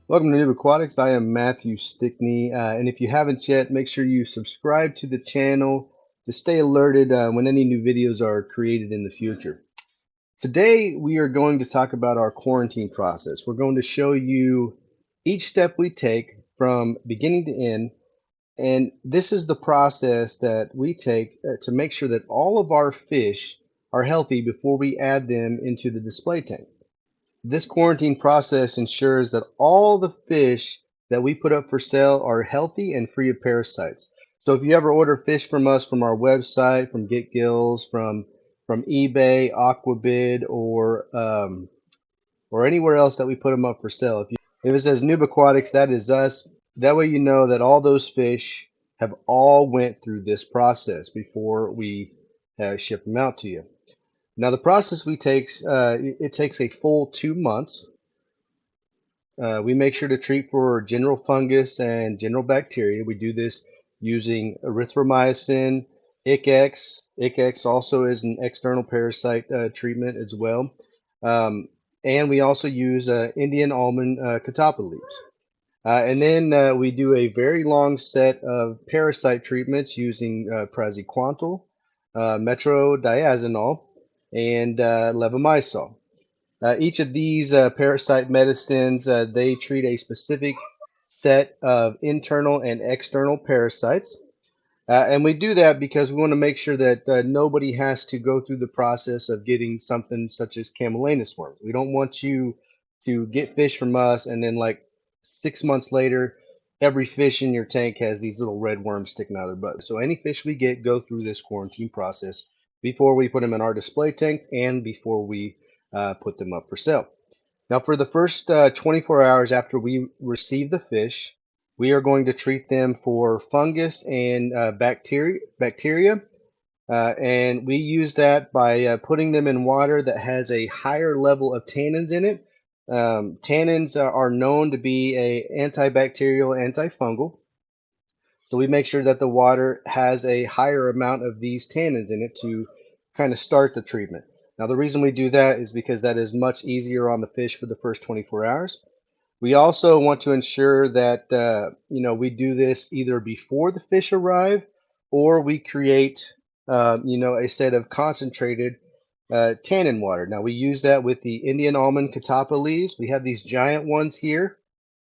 Welcome to NoobAquatics. I am Matthew Stickney, and if you haven't yet, make sure you subscribe to the channel to stay alerted when any new videos are created in the future. Today, we are going to talk about our quarantine process. We're going to show you each step we take from beginning to end, and this is the process that we take to make sure that all of our fish are healthy before we add them into the display tank. This quarantine process ensures that all the fish that we put up for sale are healthy and free of parasites. So if you ever order fish from us from our website, from Get Gills, from eBay, Aquabid, or anywhere else that we put them up for sale, if it says Noob Aquatics, that is us. That way you know that all those fish have all went through this process before we ship them out to you. Now the process it takes a full 2 months. We make sure to treat for general fungus and general bacteria. We do this using erythromycin, ICX. ICX also is an external parasite treatment as well. And we also use Indian almond catappa leaves. And then we do a very long set of parasite treatments using praziquantel, metrodiazinol, and levamisole. Each of these parasite medicines, they treat a specific set of internal and external parasites. And we do that because we want to make sure that nobody has to go through the process of getting something such as camellianus worms. We don't want you to get fish from us and then like 6 months later, every fish in your tank has these little red worms sticking out of their butt. So any fish we get go through this quarantine process before we put them in our display tank and before we put them up for sale. Now, for the first 24 hours after we receive the fish, we are going to treat them for fungus and bacteria. And we use that by putting them in water that has a higher level of tannins in it. Tannins are known to be a antibacterial, antifungal. So we make sure that the water has a higher amount of these tannins in it to kind of start the treatment. Now, the reason we do that is because that is much easier on the fish for the first 24 hours. We also want to ensure that we do this either before the fish arrive or we create a set of concentrated tannin water. Now we use that with the Indian almond catappa leaves. We have these giant ones here.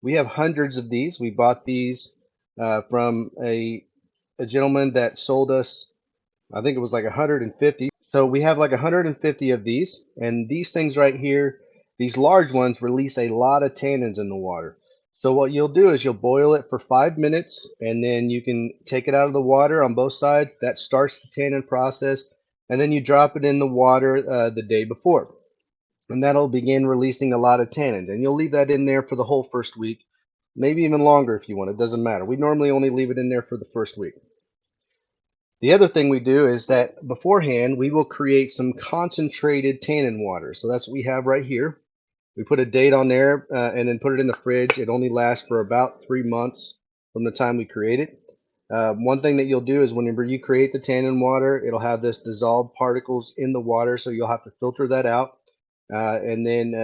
We have hundreds of these. We bought these from a gentleman that sold us, I think it was like 150. So we have like 150 of these, and these things right here, these large ones release a lot of tannins in the water. So what you'll do is you'll boil it for 5 minutes, and then you can take it out of the water on both sides. That starts the tannin process, and then you drop it in the water the day before, and that'll begin releasing a lot of tannins. And you'll leave that in there for the whole first week, maybe even longer if you want. It doesn't matter. We normally only leave it in there for the first week. The other thing we do is that beforehand, we will create some concentrated tannin water. So that's what we have right here. We put a date on there and then put it in the fridge. It only lasts for about 3 months from the time we create it. One thing that you'll do is whenever you create the tannin water, it'll have this dissolved particles in the water, so you'll have to filter that out. And then,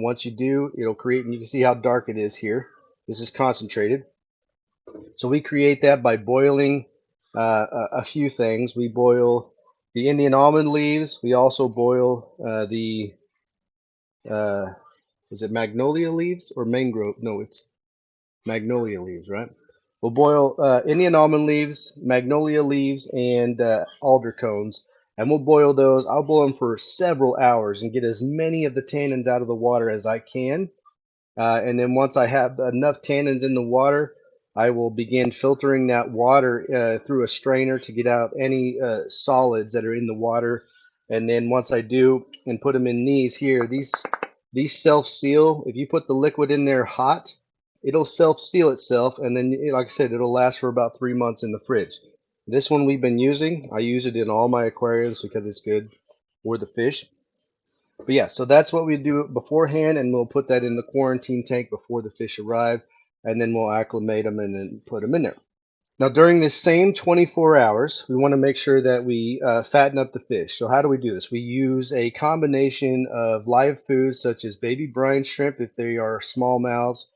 once you do, it'll create, and you can see how dark it is here. This is concentrated. So we create that by boiling a few things. We boil the Indian almond leaves. We also boil is it magnolia leaves or mangrove? No, it's magnolia leaves, right? We'll boil Indian almond leaves, magnolia leaves, and alder cones, and we'll boil those. I'll boil them for several hours and get as many of the tannins out of the water as I can. And then once I have enough tannins in the water, I will begin filtering that water through a strainer to get out any solids that are in the water. And then once I do and put them in these here, these self-seal. If you put the liquid in there hot, it'll self-seal itself. And then, like I said, it'll last for about 3 months in the fridge. This one we've been using, I use it in all my aquariums because it's good for the fish. But yeah, so that's what we do beforehand, and we'll put that in the quarantine tank before the fish arrive, and then we'll acclimate them and then put them in there. Now, during this same 24 hours, we want to make sure that we fatten up the fish. So how do we do this? We use a combination of live foods such as baby brine shrimp if they are smallmouths,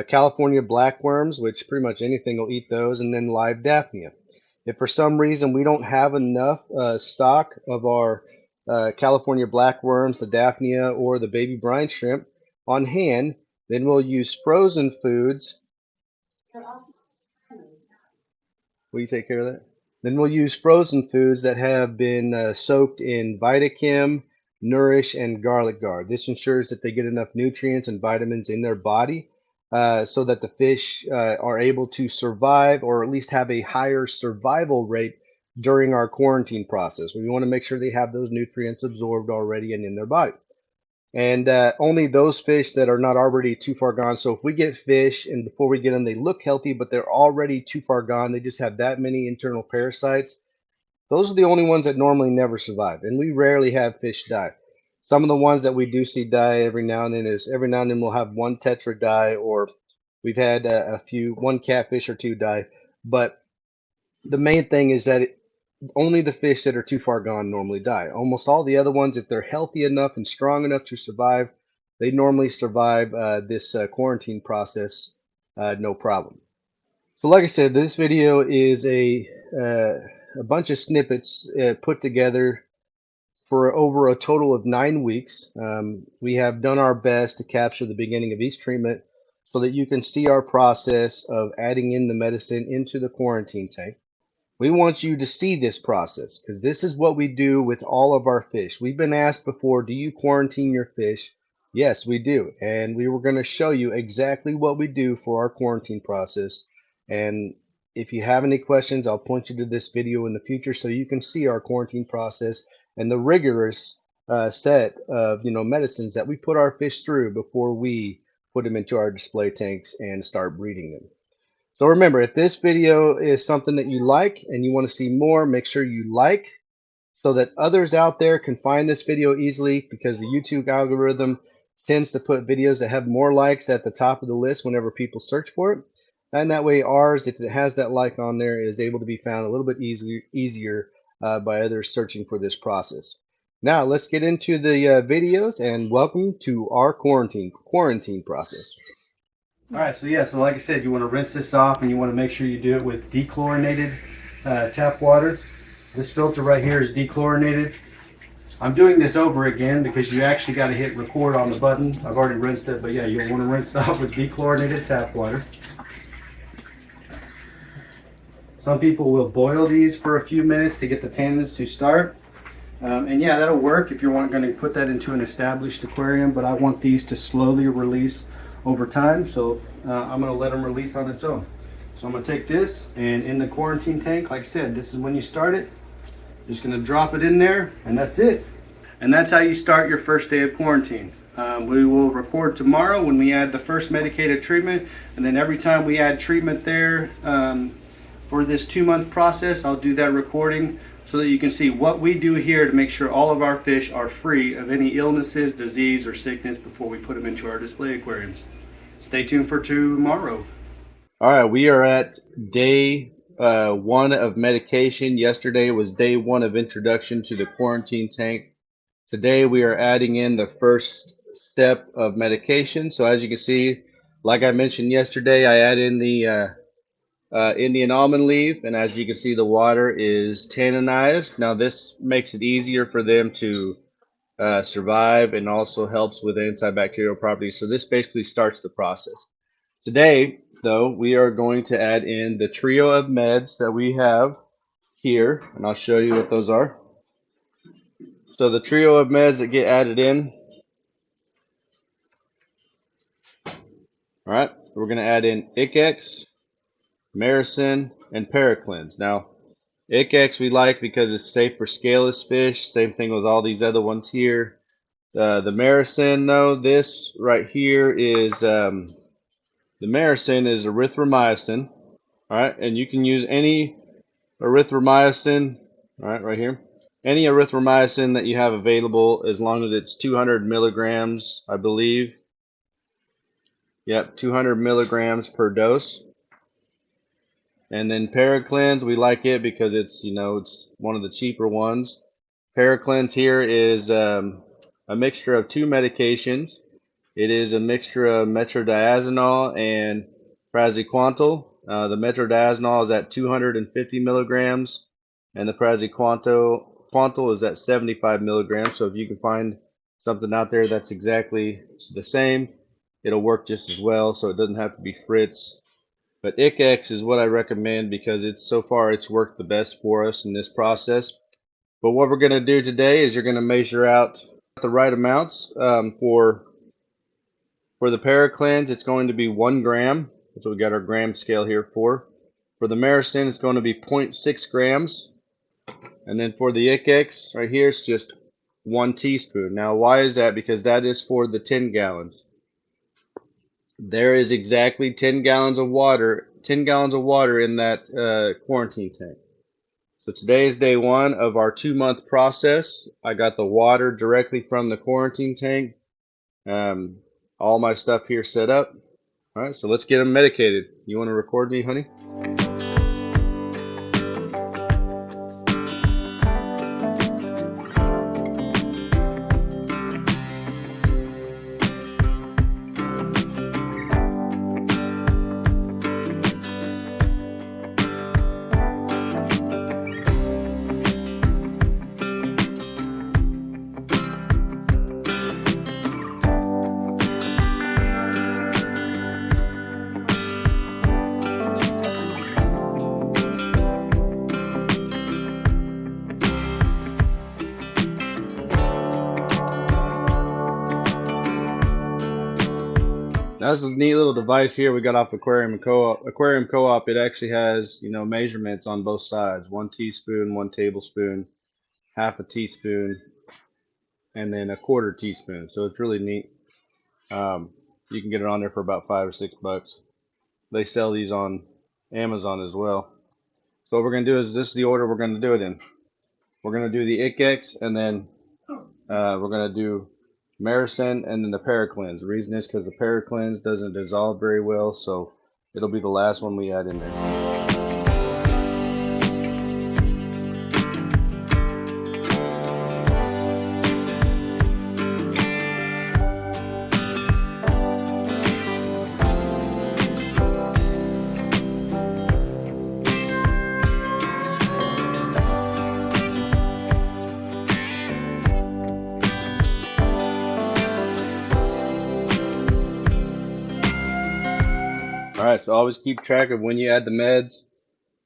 California blackworms, which pretty much anything will eat those, and then live Daphnia. If for some reason we don't have enough stock of our California blackworms, the Daphnia, or the baby brine shrimp on hand, then we'll use frozen foods. Will you take care of that? Then we'll use frozen foods that have been soaked in Vitachem, Nourish, and Garlic Guard. This ensures that they get enough nutrients and vitamins in their body so that the fish are able to survive, or at least have a higher survival rate during our quarantine process. We want to make sure they have those nutrients absorbed already and in their body. And only those fish that are not already too far gone. So if we get fish and before we get them, they look healthy, but they're already too far gone, they just have that many internal parasites, those are the only ones that normally never survive. And we rarely have fish die. Some of the ones that we do see die every now and then we'll have one tetra die, or we've had one catfish or two die. But the main thing is that only the fish that are too far gone normally die. Almost all the other ones, if they're healthy enough and strong enough to survive, they normally survive this quarantine process no problem. So like I said, this video is a bunch of snippets put together for over a total of 9 weeks. We have done our best to capture the beginning of each treatment so that you can see our process of adding in the medicine into the quarantine tank. We want you to see this process because this is what we do with all of our fish. We've been asked before, do you quarantine your fish? Yes, we do. And we were going to show you exactly what we do for our quarantine process. And if you have any questions, I'll point you to this video in the future so you can see our quarantine process and the rigorous set of medicines that we put our fish through before we put them into our display tanks and start breeding them. So remember, if this video is something that you like and you want to see more, make sure you like so that others out there can find this video easily, because the YouTube algorithm tends to put videos that have more likes at the top of the list whenever people search for it. And that way ours, if it has that like on there, is able to be found a little bit easier by others searching for this process. Now let's get into the videos, and welcome to our quarantine process. All right, so like I said, you want to rinse this off, and you want to make sure you do it with dechlorinated tap water. This filter right here is dechlorinated. I'm doing this over again because you actually got to hit record on the button. I've already rinsed it, but yeah, you'll want to rinse it off with dechlorinated tap water. Some people will boil these for a few minutes to get the tannins to start. And yeah, that'll work if you're going to put that into an established aquarium, but I want these to slowly release over time, so I'm going to let them release on its own. So I'm going to take this, and in the quarantine tank, like I said, this is when you start it. Just going to drop it in there, and that's it. And that's how you start your first day of quarantine. We will record tomorrow when we add the first medicated treatment, and then every time we add treatment there for this 2-month process, I'll do that recording so that you can see what we do here to make sure all of our fish are free of any illnesses, disease, or sickness before we put them into our display aquariums. Stay tuned for tomorrow. All right, we are at day 1 of medication. Yesterday was day 1 of introduction to the quarantine tank. Today we are adding in the first step of medication. So as you can see, like I mentioned yesterday, I add in the Indian almond leaf, and as you can see, the water is tanninized. Now this makes it easier for them to survive, and also helps with antibacterial properties. So this basically starts the process. Today, though, we are going to add in the trio of meds that we have here, and I'll show you what those are. So the trio of meds that get added in. All right, we're going to add in Icex, Maricin, and Paraclins. Now, Icex we like because it's safe for scaleless fish. Same thing with all these other ones here. The Maricin, though, this right here is the Maricin is erythromycin. All right, and you can use any erythromycin. All right, right here. Any erythromycin that you have available, as long as it's 200 milligrams, I believe. Yep, 200 milligrams per dose. And then Paraclins, we like it because it's, it's one of the cheaper ones. Paraclins here is a mixture of 2 medications. It is a mixture of metrodiazonal and praziquantel. The metrodiazonal is at 250 milligrams, and the praziquantel is at 75 milligrams. So if you can find something out there that's exactly the same, it'll work just as well. So it doesn't have to be Fritz. But ICX is what I recommend because so far it's worked the best for us in this process. But what we're going to do today is you're going to measure out the right amounts for the paracleanse. It's going to be 1 gram. That's what we got our gram scale here for. For the Maricin, it's going to be 0.6 grams. And then for the ICX right here, it's just 1 teaspoon. Now, why is that? Because that is for the 10 gallons. There is exactly 10 gallons of water in that quarantine tank. So today is day 1 of our 2-month process. I got the water directly from the quarantine tank. All my stuff here set up. All right, so let's get them medicated. You want to record me, honey? Now this is a neat little device here we got off Aquarium Co-op. It actually has, measurements on both sides: 1 teaspoon, 1 tablespoon, half a teaspoon, and then a quarter teaspoon. So it's really neat. You can get it on there for about $5 or $6. They sell these on Amazon as well. So what we're going to do is, this is the order we're going to do it in. We're going to do the ICX, and then we're going to do Maricin, and then the paracleanse. The reason is because the paracleanse doesn't dissolve very well, so it'll be the last one we add in there. Alright, so always keep track of when you add the meds.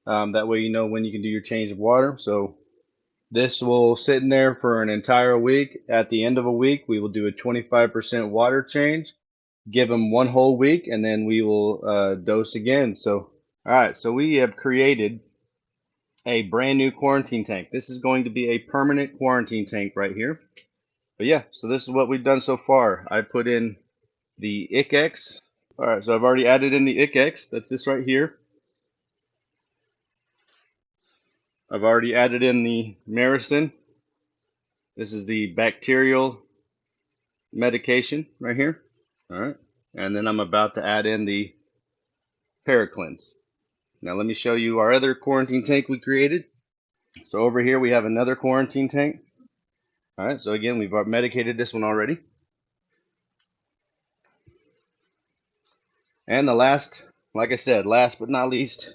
That way you know when you can do your change of water. So this will sit in there for an entire week. At the end of a week, we will do a 25% water change. Give them 1 whole week, and then we will dose again. So, alright, so we have created a brand new quarantine tank. This is going to be a permanent quarantine tank right here. But yeah, so this is what we've done so far. I put in the ICX. Alright, so I've already added in the ICX. That's this right here. I've already added in the Maricin. This is the bacterial medication right here. Alright, and then I'm about to add in the paracleanse. Now let me show you our other quarantine tank we created. So over here we have another quarantine tank. Alright, so again, we've medicated this one already. And the last, like I said, last but not least,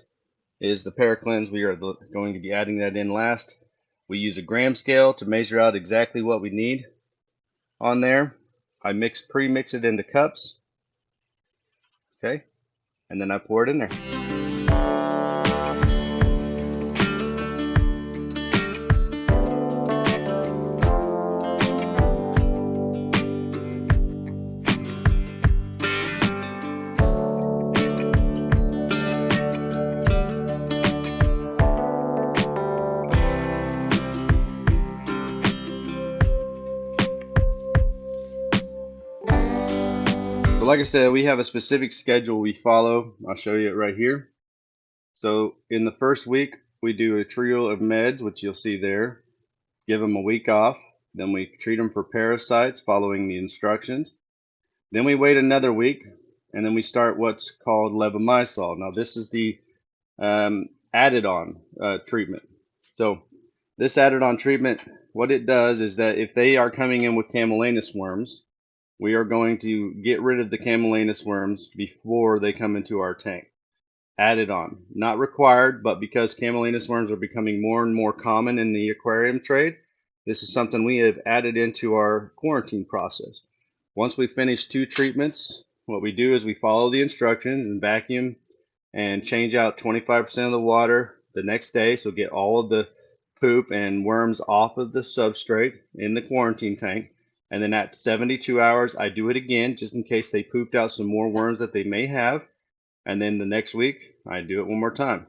is the paracleanse. We are going to be adding that in last. We use a gram scale to measure out exactly what we need on there. I pre-mix it into cups. Okay, and then I pour it in there. Like I said, we have a specific schedule we follow. I'll show you it right here. So in the first week, we do a trio of meds, which you'll see there. Give them a week off. Then we treat them for parasites following the instructions. Then we wait another week, and then we start what's called levamisole. Now this is the added on treatment. So this added on treatment, what it does is that if they are coming in with camellianus worms, we are going to get rid of the camellianus worms before they come into our tank. Added on. Not required, but because camellianus worms are becoming more and more common in the aquarium trade, this is something we have added into our quarantine process. Once we finish 2 treatments, what we do is we follow the instructions and vacuum and change out 25% of the water the next day, so get all of the poop and worms off of the substrate in the quarantine tank. And then at 72 hours, I do it again just in case they pooped out some more worms that they may have. And then the next week, I do it one more time.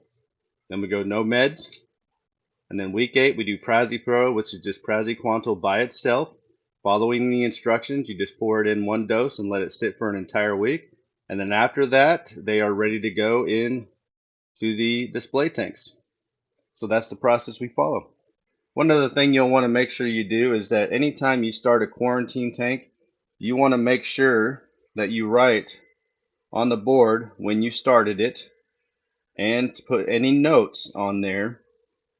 Then we go no meds. And then week 8, we do PraziPro, which is just praziquantel by itself. Following the instructions, you just pour it in 1 dose and let it sit for an entire week. And then after that, they are ready to go in to the display tanks. So that's the process we follow. One other thing you'll want to make sure you do is that anytime you start a quarantine tank, you want to make sure that you write on the board when you started it and put any notes on there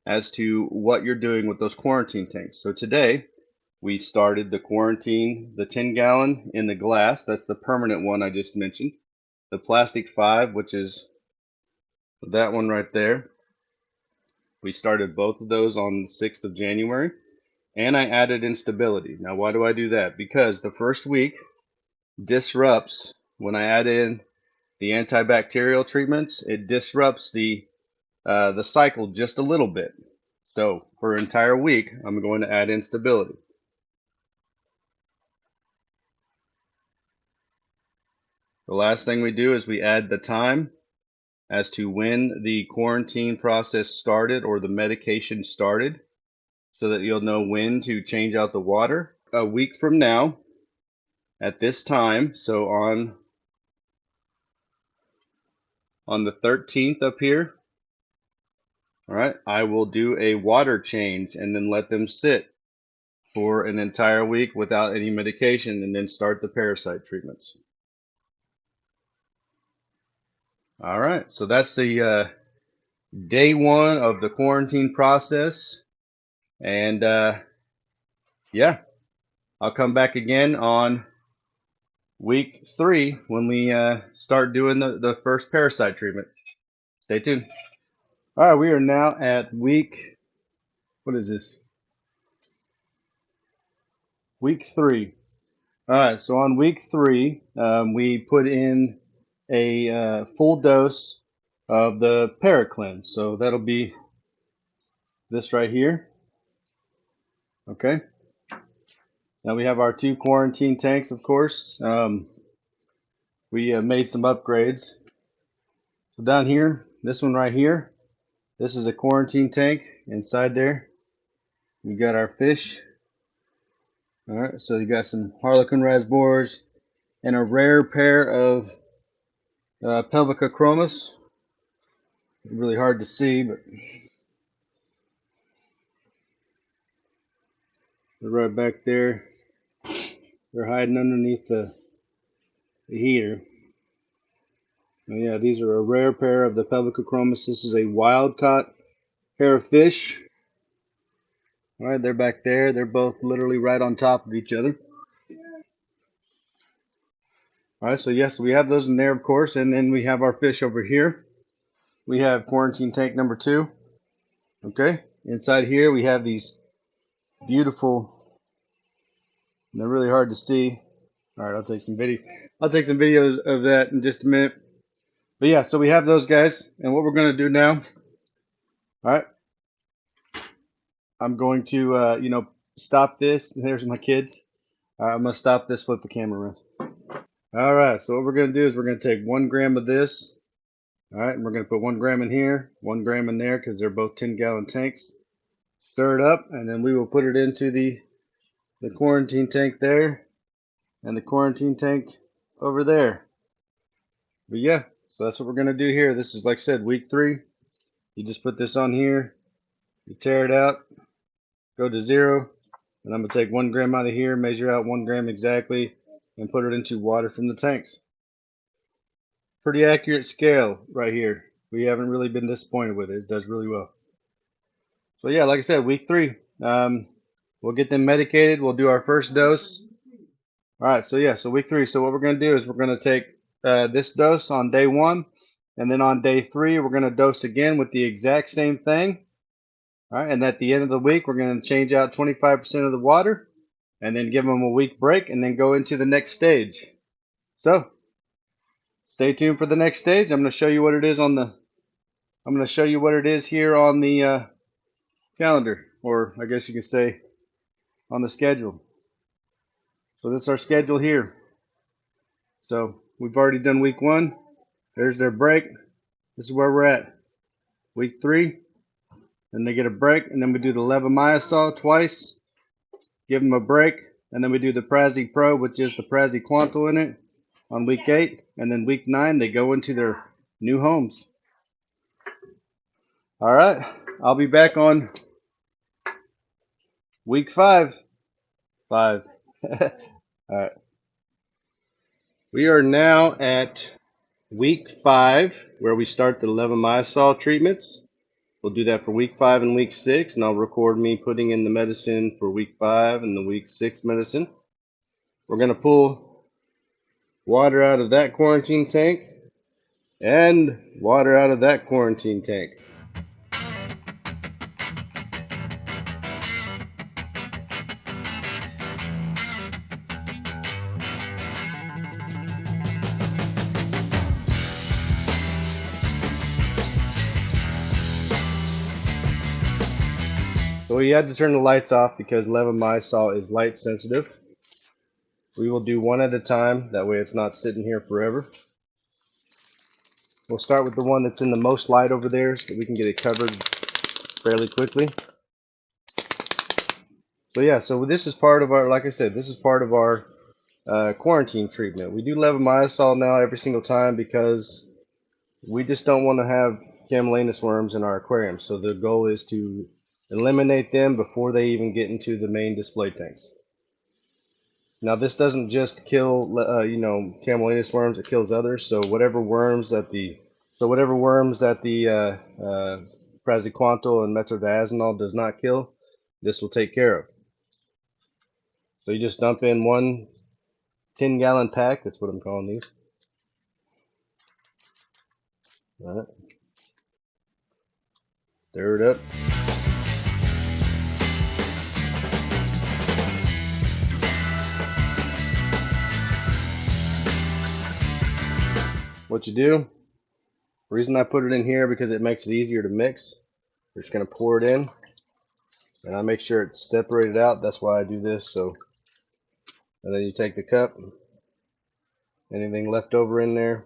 as to what you're doing with those quarantine tanks. So today we started the quarantine, the 10-gallon in the glass, that's the permanent one I just mentioned, the plastic 5, which is that one right there. We started both of those on the 6th of January, and I added instability. Now why do I do that? Because the first week disrupts, when I add in the antibacterial treatments, it disrupts the cycle just a little bit. So for an entire week, I'm going to add instability. The last thing we do is we add the time as to when the quarantine process started or the medication started, so that you'll know when to change out the water. A week from now, at this time, so on the 13th up here, all right, I will do a water change and then let them sit for an entire week without any medication and then start the parasite treatments. All right, so that's the day 1 of the quarantine process. And yeah, I'll come back again on week 3 when we start doing the first parasite treatment. Stay tuned. All right, we are now at week, what is this? Week 3. All right, so on week 3, we put in a full dose of the Paracleanse. So that'll be this right here. Okay. Now we have our 2 quarantine tanks, of course. We made some upgrades. So down here, this one right here, this is a quarantine tank. Inside there, we got our fish. All right, so you got some Harlequin rasbors and a rare pair of Pelvica chromis. Really hard to see, but they're right back there. They're hiding underneath the heater. Oh, yeah, these are a rare pair of the Pelvica chromis. This is a wild caught pair of fish. All right, they're back there. They're both literally right on top of each other. All right, so yes, we have those in there, of course, and then we have our fish over here. We have quarantine tank number 2. Okay, inside here we have these beautiful, they're really hard to see. All right, I'll take some videos of that in just a minute. But yeah, so we have those guys, and what we're going to do now, all right, I'm going to, stop this. There's my kids. I'm going to stop this, flip the camera around. All right, so what we're going to do is we're going to take 1 gram of this. All right, and we're going to put 1 gram in here, 1 gram in there, because they're both 10-gallon tanks. Stir it up, and then we will put it into the quarantine tank there, and the quarantine tank over there. But yeah, so that's what we're going to do here. This is, like I said, week 3. You just put this on here, you tear it out, go to 0, and I'm going to take 1 gram out of here, measure out 1 gram exactly, and put it into water from the tanks. Pretty accurate scale right here. We haven't really been disappointed with it. It does really well. So yeah, like I said, week 3. We'll get them medicated. We'll do our first dose. All right, so yeah, so week 3. So what we're going to do is we're going to take this dose on day 1, and then on day 3 we're going to dose again with the exact same thing. All right, and at the end of the week we're going to change out 25% of the water, and then give them a week break, and then go into the next stage. So stay tuned for the next stage. I'm going to show you what it is on the. I'm going to show you what it is here on the calendar, or I guess you could say on the schedule. So this is our schedule here. So we've already done week 1. There's their break. This is where we're at. Week 3. Then they get a break, and then we do the levamisole twice. Give them a break, and then we do the Prasi Pro, which is the praziquantel in it, on week 8. And then week 9, they go into their new homes. All right. I'll be back on week 5. All right. We are now at week 5, where we start the levamisole treatments. We'll do that for week 5 and week 6, and I'll record me putting in the medicine for week 5 and the week 6 medicine. We're going to pull water out of that quarantine tank and water out of that quarantine tank. So we had to turn the lights off because levamisole is light sensitive. We will do one at a time, that way it's not sitting here forever. We'll start with the one that's in the most light over there so that we can get it covered fairly quickly. So yeah, so this is part of our, like I said, this is part of our quarantine treatment. We do levamisole now every single time because we just don't want to have camelina worms in our aquarium. So the goal is to eliminate them before they even get into the main display tanks. Now this doesn't just kill camelina worms, it kills others. So whatever worms that the praziquantel and metronidazole does not kill, this will take care of. So you just dump in 1 10-gallon pack, that's what I'm calling these. All right. Stir it up. What you do, the reason I put it in here because it makes it easier to mix. We're just going to pour it in, and I make sure it's separated out. That's why I do this. So, and then you take the cup, anything left over in there.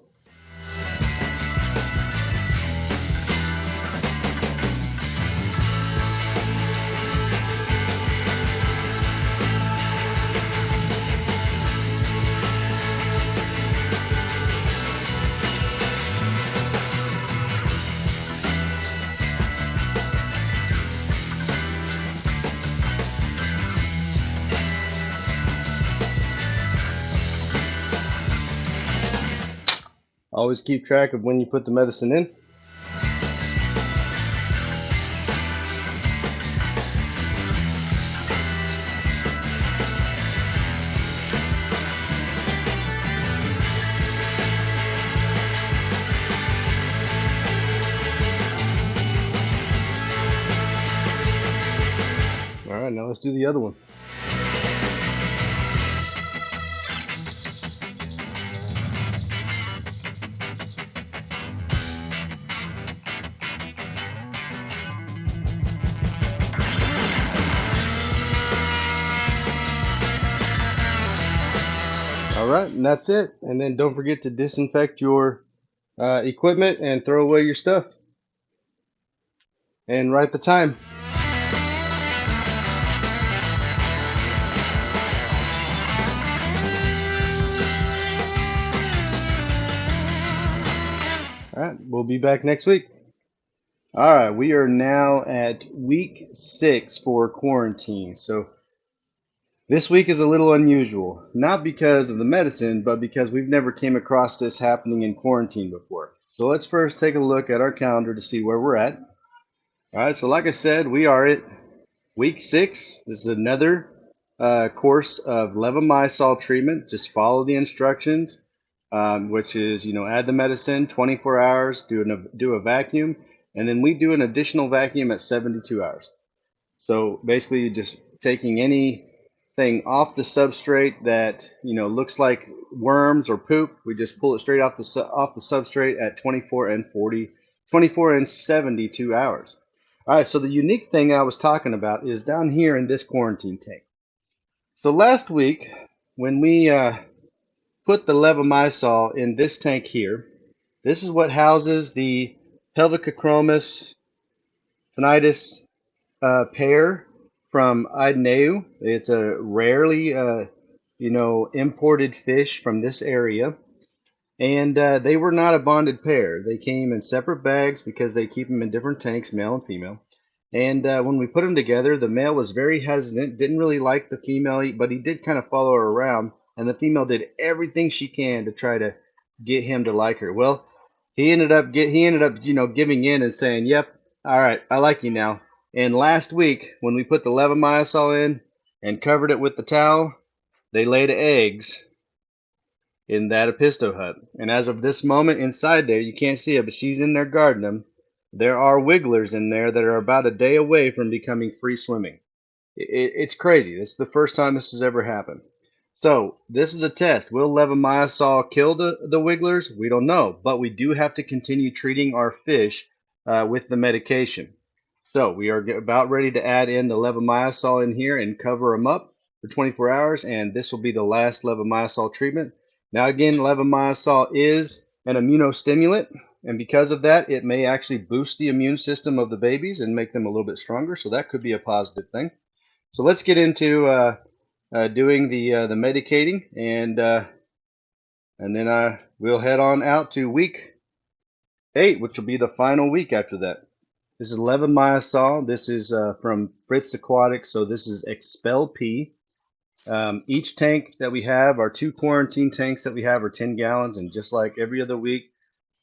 Always keep track of when you put the medicine in. All right, now let's do the other one. All right, and that's it. And then don't forget to disinfect your equipment and throw away your stuff. And write the time. All right, we'll be back next week. All right, we are now at week 6 for quarantine. So this week is a little unusual, not because of the medicine, but because we've never came across this happening in quarantine before. So let's first take a look at our calendar to see where we're at. All right, so like I said, we are at week 6. This is another course of levamisole treatment. Just follow the instructions, which is, add the medicine, 24 hours, do a vacuum, and then we do an additional vacuum at 72 hours. So basically just taking anything off the substrate that, looks like worms or poop, we just pull it straight off the substrate at 24 and 72 hours. All right, so the unique thing I was talking about is down here in this quarantine tank. So last week, when we put the levamisole in this tank here, this is what houses the Pelvicochromis tinnitus pair from Idenau. It's a rarely, imported fish from this area. And they were not a bonded pair. They came in separate bags because they keep them in different tanks, male and female. And when we put them together, the male was very hesitant, didn't really like the female, but he did kind of follow her around. And the female did everything she can to try to get him to like her. Well, he ended up, giving in and saying, "Yep, all right, I like you now." And last week, when we put the levamisole in and covered it with the towel, they laid eggs in that apisto hut. And as of this moment inside there, you can't see it, but she's in there guarding them. There are wigglers in there that are about a day away from becoming free swimming. It's crazy. It's the first time this has ever happened. So this is a test. Will levamisole kill the wigglers? We don't know, but we do have to continue treating our fish with the medication. So we are about ready to add in the levamisole in here and cover them up for 24 hours, and this will be the last levamisole treatment. Now again, levamisole is an immunostimulant, and because of that, it may actually boost the immune system of the babies and make them a little bit stronger, so that could be a positive thing. So let's get into doing the medicating, and then we'll head on out to week 8, which will be the final week after that. This is levamisole. This is from NoobAquatics, so this is expel-p. Each tank that we have, our 2 quarantine tanks that we have, are 10 gallons, and just like every other week,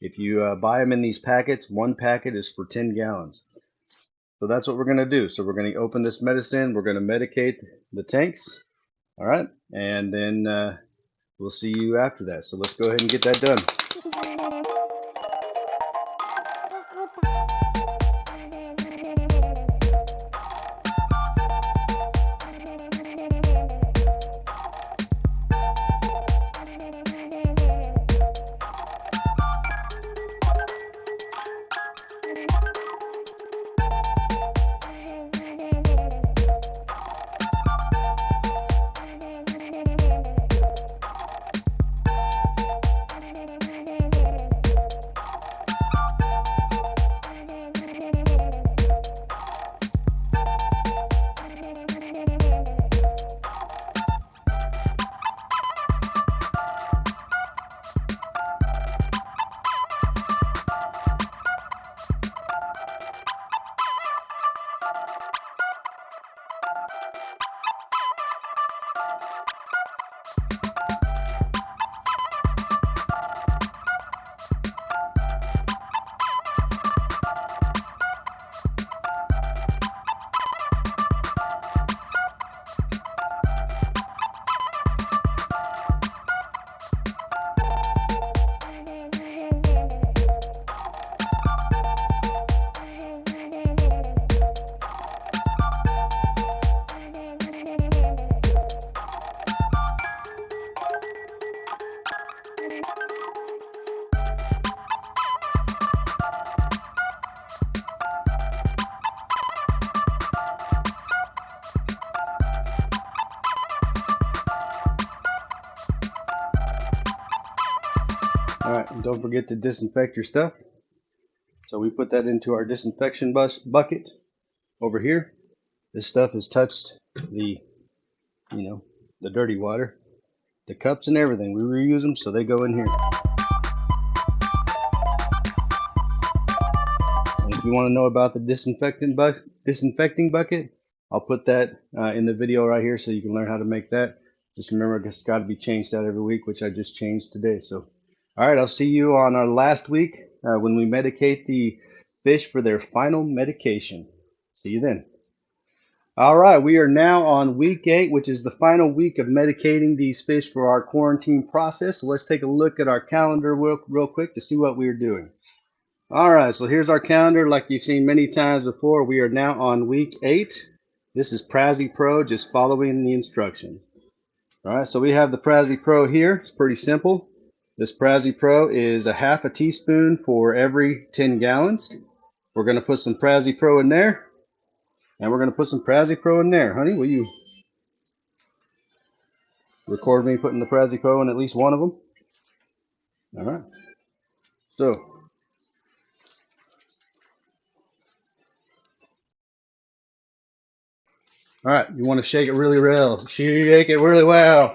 if you buy them in these packets, 1 packet is for 10 gallons. So that's what we're going to do. So we're going to open this medicine, we're going to medicate the tanks, all right, and then we'll see you after that. So let's go ahead and get that done. All right, and don't forget to disinfect your stuff. So we put that into our disinfection bucket over here. This stuff has touched the dirty water, the cups and everything. We reuse them, so they go in here. And if you want to know about the disinfecting bucket, I'll put that in the video right here so you can learn how to make that. Just remember, it's got to be changed out every week, which I just changed today. So, all right, I'll see you on our last week when we medicate the fish for their final medication. See you then. All right, we are now on week 8, which is the final week of medicating these fish for our quarantine process. So let's take a look at our calendar real quick to see what we are doing. All right, so here's our calendar. Like you've seen many times before, we are now on week 8. This is Prezi Pro, just following the instructions. All right, so we have the Prezi Pro here. It's pretty simple. This Prezi Pro is a half a teaspoon for every 10 gallons. We're going to put some Prezi Pro in there. And we're going to put some Prezi Pro in there. Honey, will you record me putting the Prezi Pro in at least one of them? All right. So, all right, you want to shake it really well. Shake it really well.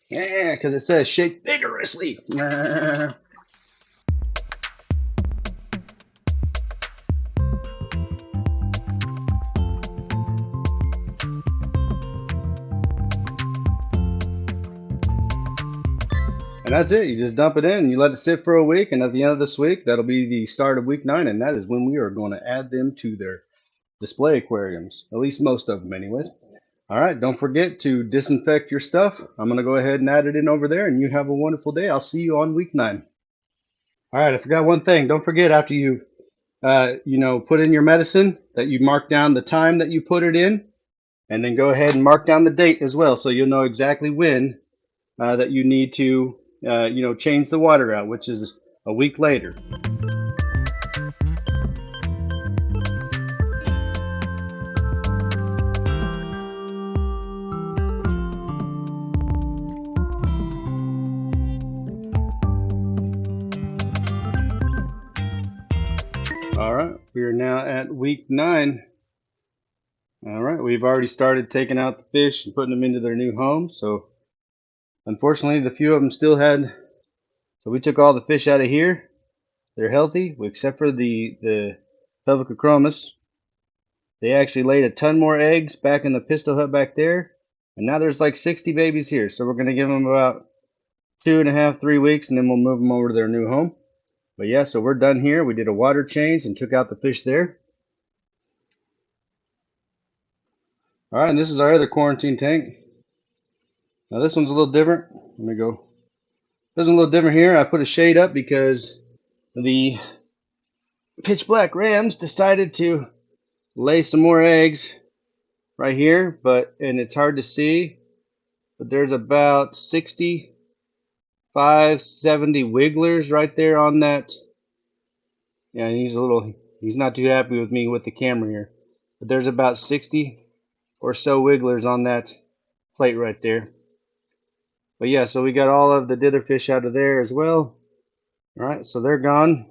Yeah, because it says shake vigorously. And that's it. You just dump it in and you let it sit for a week. And at the end of this week, that'll be the start of week 9. And that is when we are going to add them to their display aquariums. At least most of them anyways. All right, don't forget to disinfect your stuff. I'm going to go ahead and add it in over there. And you have a wonderful day. I'll see you on week 9. All right, I forgot one thing. Don't forget after you've put in your medicine that you mark down the time that you put it in. And then go ahead and mark down the date as well. So you'll know exactly when that you need to change the water out, which is a week later. All right, we are now at week 9. All right, we've already started taking out the fish and putting them into their new homes. So unfortunately, the few of them still had, so we took all the fish out of here. They're healthy, except for the Pelvicochromis. They actually laid a ton more eggs back in the pistol hut back there. And now there's like 60 babies here. So we're going to give them about 2.5, 3 weeks, and then we'll move them over to their new home. But yeah, so we're done here. We did a water change and took out the fish there. All right, and this is our other quarantine tank. Now this one's a little different. Let me go. This one's a little different here. I put a shade up because the pitch black rams decided to lay some more eggs right here, and it's hard to see, but there's about 65, 70 wigglers right there on that. Yeah, he's not too happy with me with the camera here, but there's about 60 or so wigglers on that plate right there. But yeah, so we got all of the dither fish out of there as well. All right, so they're gone.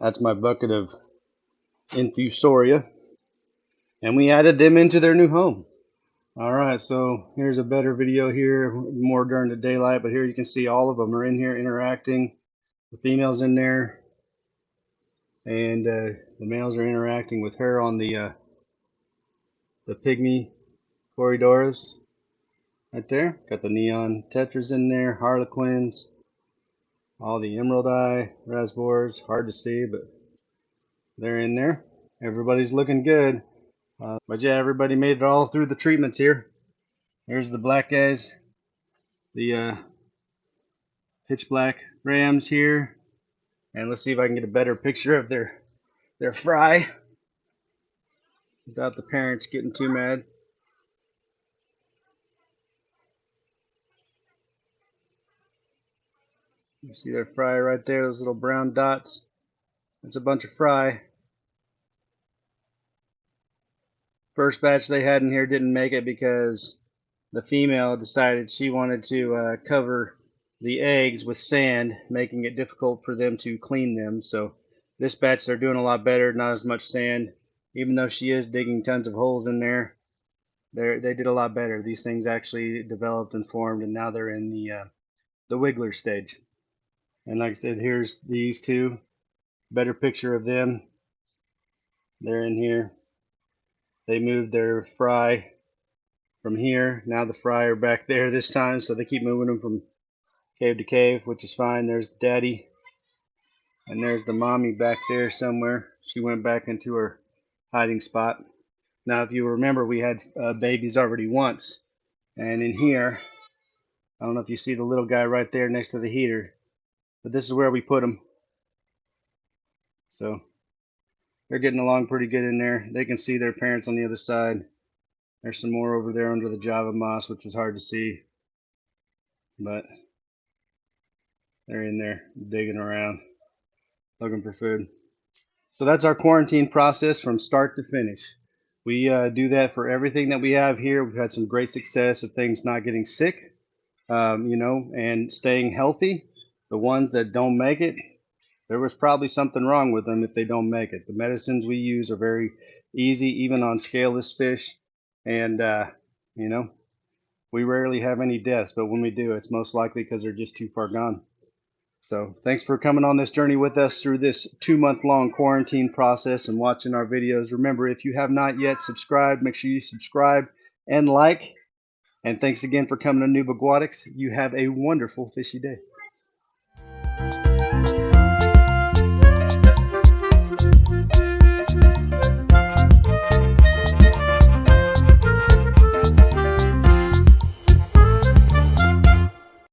That's my bucket of infusoria. And we added them into their new home. All right, so here's a better video here, more during the daylight, but here you can see all of them are in here interacting. The female's in there, and the males are interacting with her on the pygmy Corydoras right there. Got the neon tetras in there, harlequins, all the emerald eye rasbors, hard to see, but they're in there. Everybody's looking good. But yeah, everybody made it all through the treatments here. There's the black guys, the pitch black rams here. And let's see if I can get a better picture of their fry without the parents getting too mad. You see their fry right there, those little brown dots. That's a bunch of fry. First batch they had in here didn't make it because the female decided she wanted to cover the eggs with sand, making it difficult for them to clean them. So this batch they're doing a lot better, not as much sand. Even though she is digging tons of holes in there, they did a lot better. These things actually developed and formed, and now they're in the wiggler stage. And like I said, here's these two. Better picture of them. They're in here. They moved their fry from here. Now the fry are back there this time, so they keep moving them from cave to cave, which is fine. There's the daddy, and there's the mommy back there somewhere. She went back into her hiding spot. Now, if you remember, we had babies already once, and in here, I don't know if you see the little guy right there next to the heater, but this is where we put them. So they're getting along pretty good in there. They can see their parents on the other side. There's some more over there under the Java moss, which is hard to see, but they're in there digging around, looking for food. So that's our quarantine process from start to finish. We do that for everything that we have here. We've had some great success of things not getting sick, and staying healthy. The ones that don't make it, there was probably something wrong with them if they don't make it. The medicines we use are very easy, even on scaleless fish. And, we rarely have any deaths, but when we do, it's most likely because they're just too far gone. So thanks for coming on this journey with us through this 2-month-long quarantine process and watching our videos. Remember, if you have not yet subscribed, make sure you subscribe and like. And thanks again for coming to NoobAquatics. You have a wonderful fishy day.